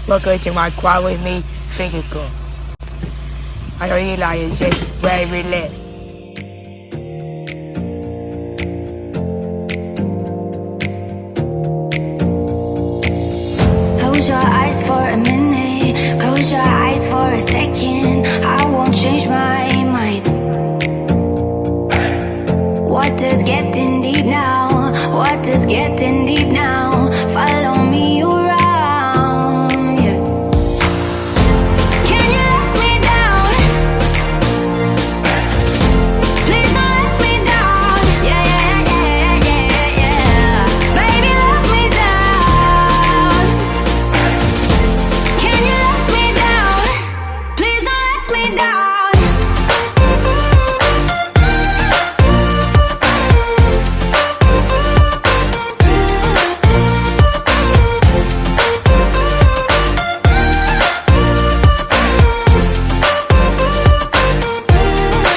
Welcome to my Quiet With Me finger call. I know you like it, just very lit. Close your eyes for a minute, close your eyes for a second. I won't change my mind. Water's getting deep now, water's getting deep now. Follow me around, yeah. Can you let me down? Please don't let me down. Yeah, yeah, yeah, yeah, yeah. Baby, let me down. Can you let me down? Please don't let me down.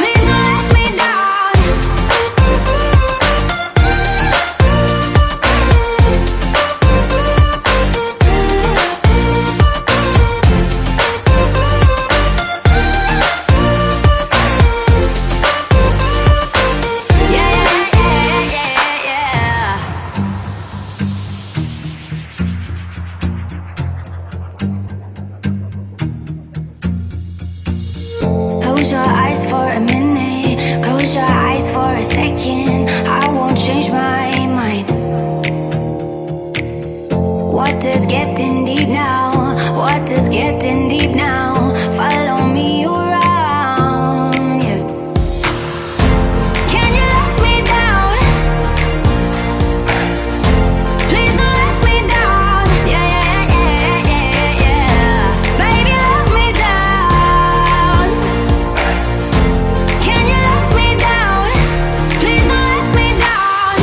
Please don't let me down. Yeah, yeah, yeah, yeah, yeah. Close your eyes for a minute, close your eyes for a second. I won't change my mind. Water's getting deep now, water's getting deep now. Follow me around, yeah. Can you let me down? Please don't let me down. Yeah, yeah, yeah, yeah, yeah. Baby, let me down. Can you let me down? Please don't let me down.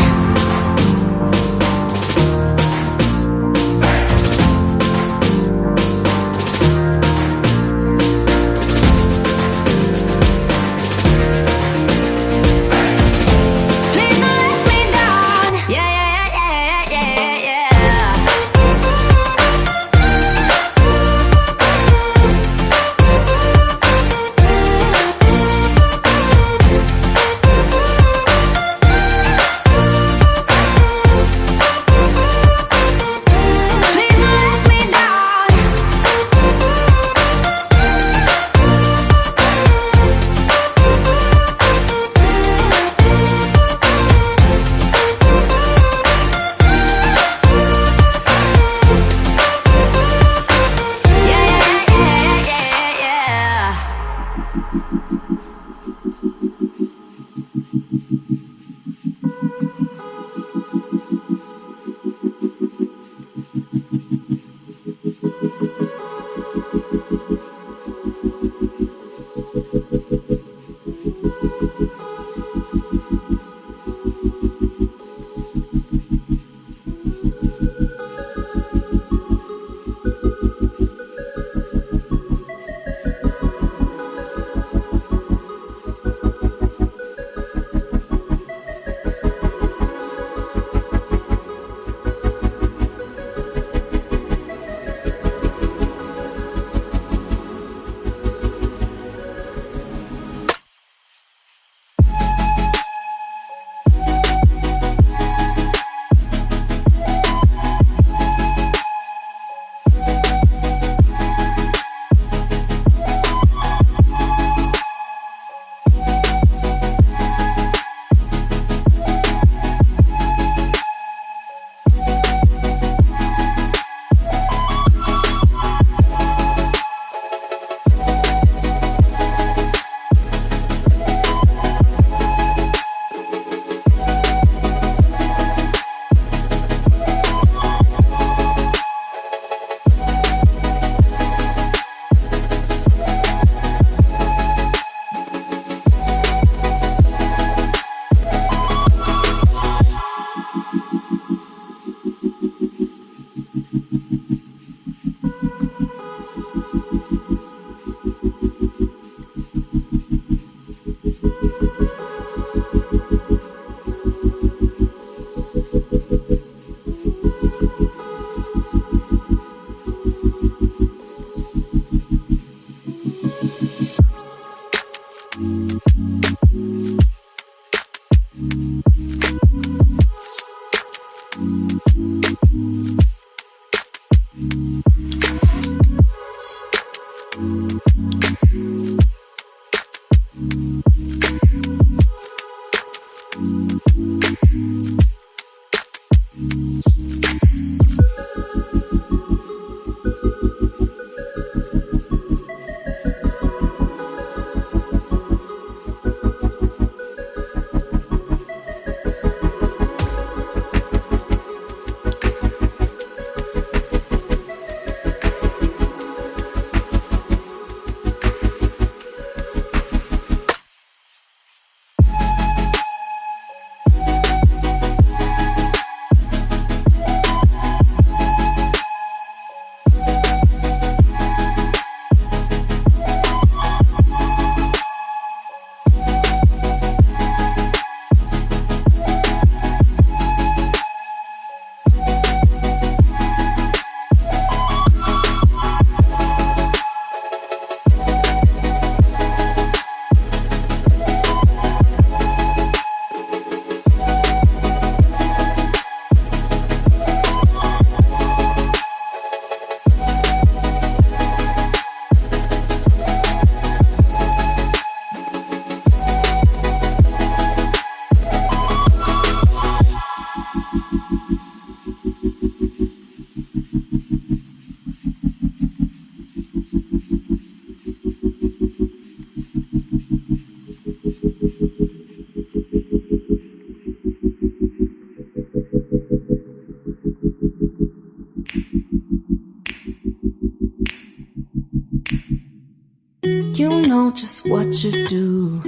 You know just what you do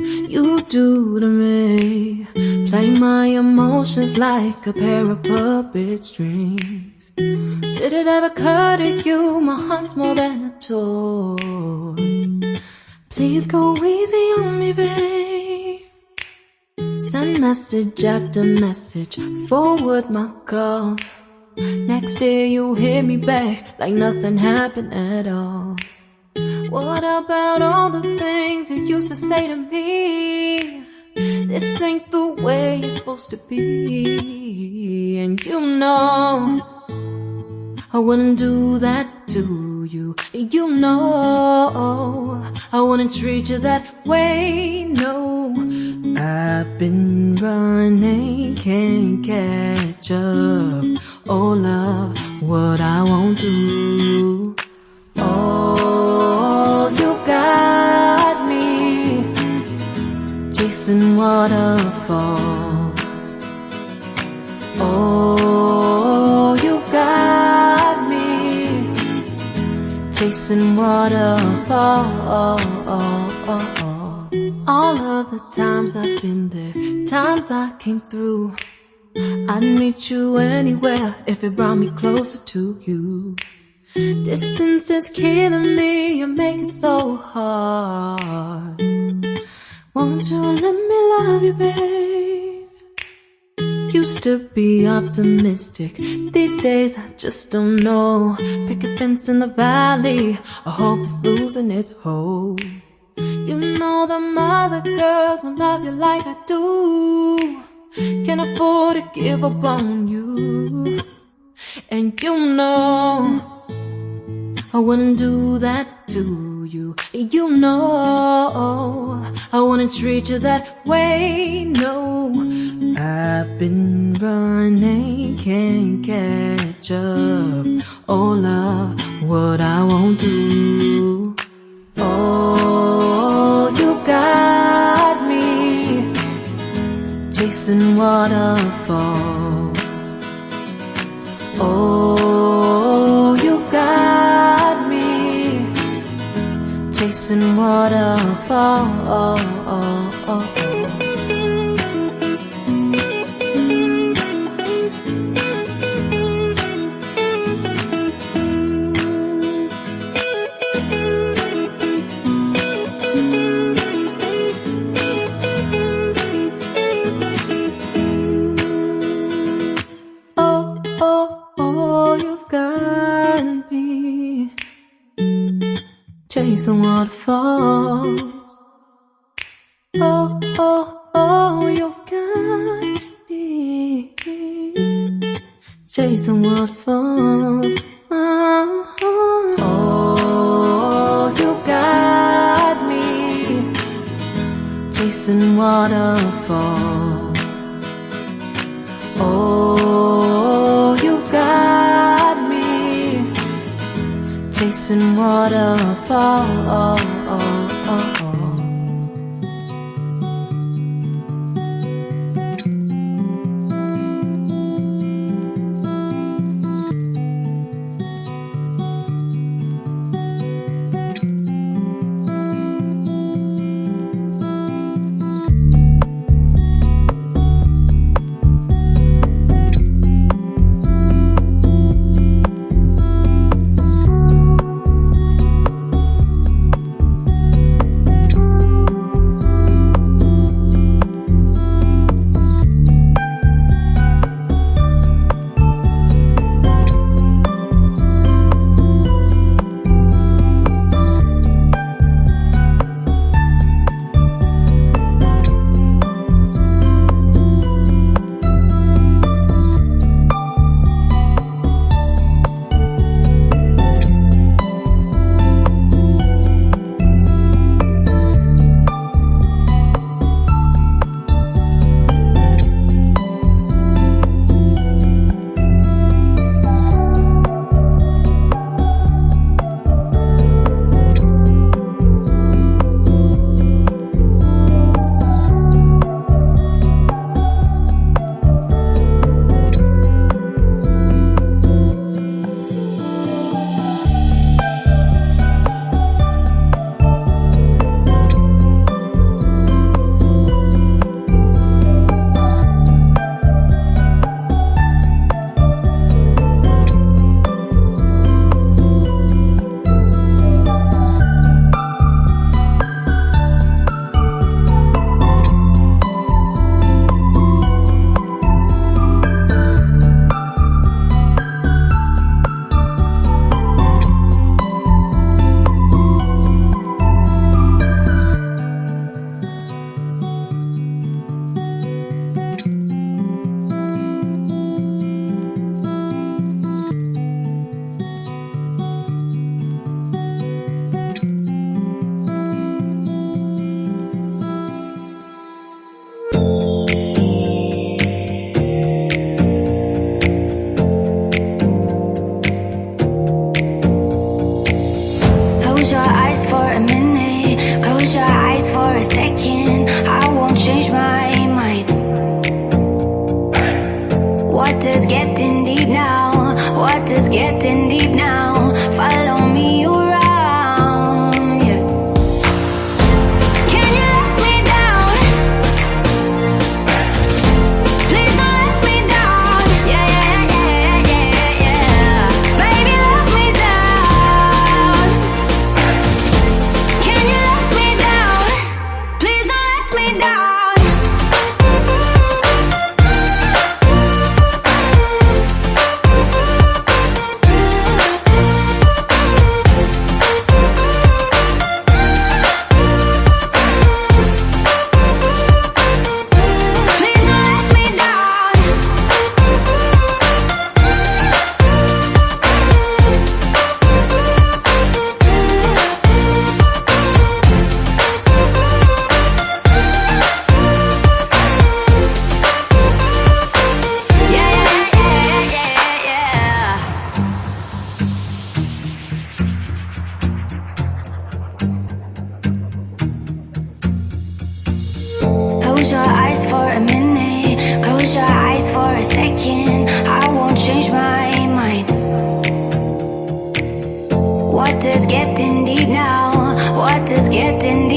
to me. Play my emotions like a pair of puppet strings. Did it ever occur to you my heart's more than a toy? Please go easy on me, babe. Send message after message, forward my calls. Next day you hit me back like nothing happened at all. What about all the things you used to say to me? This ain't the way it's supposed to be. And you know I wouldn't do that to you. You know I wouldn't treat you that way, no. I've been running, can't catch up. Oh love, what I won't do. Oh, you got me chasing waterfalls. Oh, you got me chasing waterfalls. All of the times I've been there, times I came through, I'd meet you anywhere if it brought me closer to you. Distance is killing me, you make it so hard. Won't you let me love you, babe? Used to be optimistic, these days I just don't know. Pick a fence in the valley, I hope it's losing its hold. You know them other girls won't love you like I do. Can't afford to give up on you. And you know I wouldn't do that to you. You know I wouldn't treat you that way, no. I've been running, can't catch up. Oh love, what I won't do. Oh, you got me chasing waterfalls. Oh, you got me chasing waterfalls. Chasing waterfalls. Oh, oh, oh, you've got me chasing waterfalls. Oh, oh, oh, you got me chasing waterfalls. Oh, you got me chasing waterfalls. Close your eyes for a minute, close your eyes for a second. I won't change my mind. Water's getting deep now, water's getting